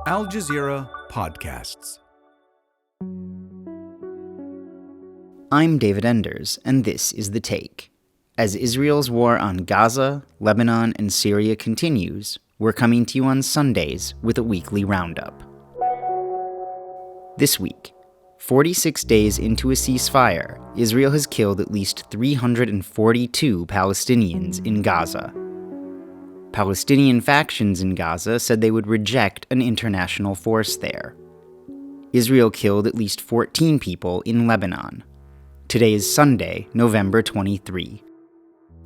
Al Jazeera Podcasts. I'm David Enders, and this is The Take. As Israel's war on Gaza, Lebanon, and Syria continues, we're coming to you on Sundays with a weekly roundup. This week, 46 days into a ceasefire, Israel has killed at least 342 Palestinians in Gaza. Palestinian factions in Gaza said they would reject an international force there. Israel killed at least 14 people in Lebanon. Today is Sunday, November 23.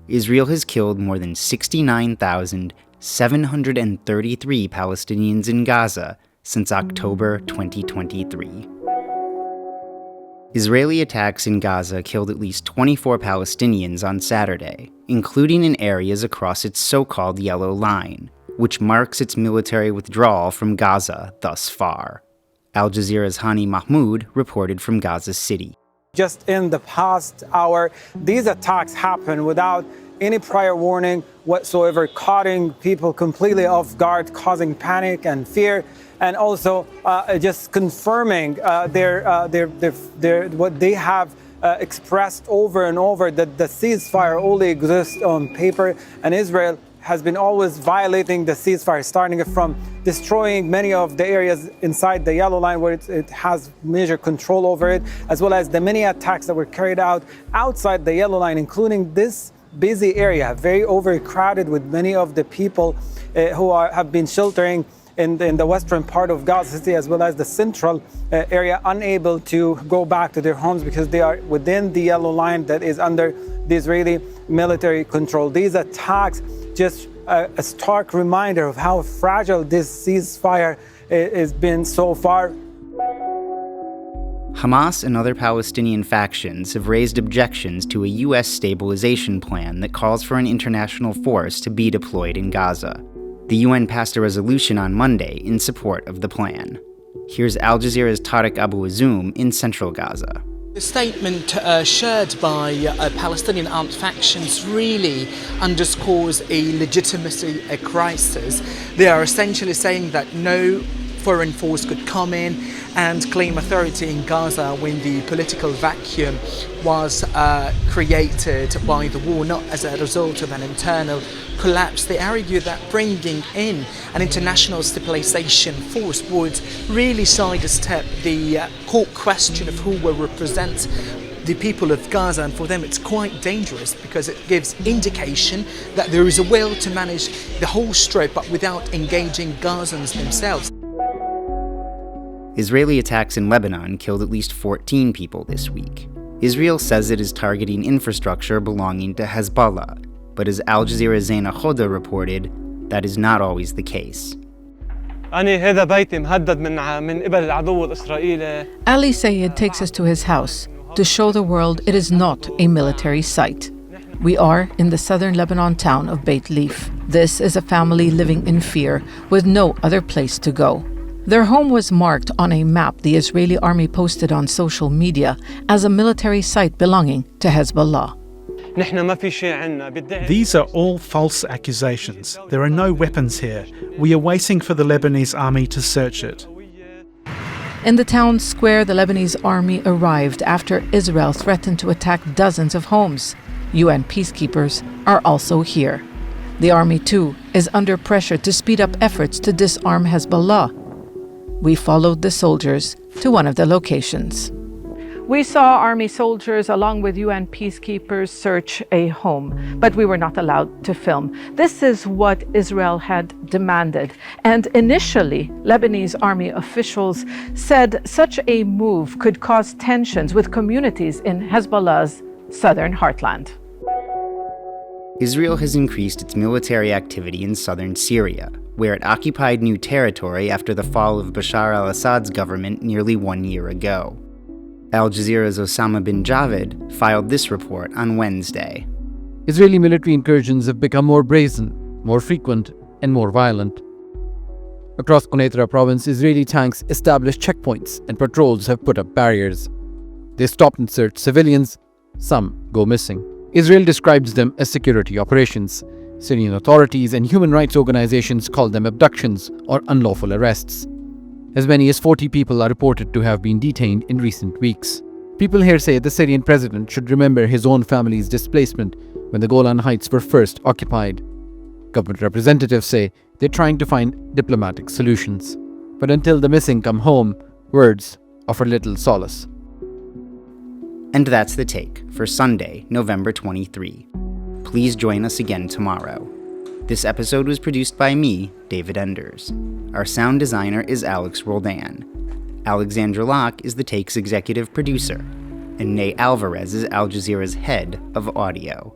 Israel has killed more than 69,733 Palestinians in Gaza since October 2023. Israeli attacks in Gaza killed at least 24 Palestinians on Saturday, including in areas across its so-called Yellow Line, which marks its military withdrawal from Gaza thus far. Al Jazeera's Hani Mahmoud reported from Gaza City. Just in the past hour, these attacks happened without any prior warning whatsoever, caught people completely off guard, causing panic and fear, and also just confirming what they have expressed over and over, that the ceasefire only exists on paper, and Israel has been always violating the ceasefire, starting from destroying many of the areas inside the Yellow Line where it has major control over it, as well as the many attacks that were carried out outside the Yellow Line, including this busy area, very overcrowded with many of the people who have been sheltering in the western part of Gaza City, as well as the central area, unable to go back to their homes because they are within the Yellow Line that is under the Israeli military control. These attacks just a stark reminder of how fragile this ceasefire has been so far. Hamas and other Palestinian factions have raised objections to a U.S. stabilization plan that calls for an international force to be deployed in Gaza. The UN passed a resolution on Monday in support of the plan. Here's Al Jazeera's Tareq Azzoum in central Gaza. The statement shared by Palestinian armed factions really underscores a legitimacy crisis. They are essentially saying that no foreign force could come in and claim authority in Gaza when the political vacuum was created by the war, not as a result of an internal collapse. They argue that bringing in an international stabilization force would really sidestep the core question of who will represent the people of Gaza, and for them it's quite dangerous because it gives indication that there is a will to manage the whole Strip but without engaging Gazans themselves. Israeli attacks in Lebanon killed at least 14 people this week. Israel says it is targeting infrastructure belonging to Hezbollah, but as Al Jazeera's Zeina Khodr reported, that is not always the case. Ali Sayed takes us to his house to show the world it is not a military site. We are in the southern Lebanon town of Beit Leaf. This is a family living in fear with no other place to go. Their home was marked on a map the Israeli army posted on social media as a military site belonging to Hezbollah. These are all false accusations. There are no weapons here. We are waiting for the Lebanese army to search it. In the town square, the Lebanese army arrived after Israel threatened to attack dozens of homes. UN peacekeepers are also here. The army, too, is under pressure to speed up efforts to disarm Hezbollah. We followed the soldiers to one of the locations. We saw army soldiers along with UN peacekeepers search a home, but we were not allowed to film. This is what Israel had demanded. And initially, Lebanese army officials said such a move could cause tensions with communities in Hezbollah's southern heartland. Israel has increased its military activity in southern Syria, where it occupied new territory after the fall of Bashar al-Assad's government nearly 1 year ago. Al Jazeera's Osama bin Javaid filed this report on Wednesday. Israeli military incursions have become more brazen, more frequent, and more violent. Across Khodr province, Israeli tanks established checkpoints and patrols have put up barriers. They stop and search civilians, some go missing. Israel describes them as security operations. Syrian authorities and human rights organizations call them abductions or unlawful arrests. As many as 40 people are reported to have been detained in recent weeks. People here say the Syrian president should remember his own family's displacement when the Golan Heights were first occupied. Government representatives say they're trying to find diplomatic solutions. But until the missing come home, words offer little solace. And that's The Take for Sunday, November 23. Please join us again tomorrow. This episode was produced by me, David Enders. Our sound designer is Alex Roldan. Alexandra Locke is The Take's executive producer, and Ney Alvarez is Al Jazeera's head of audio.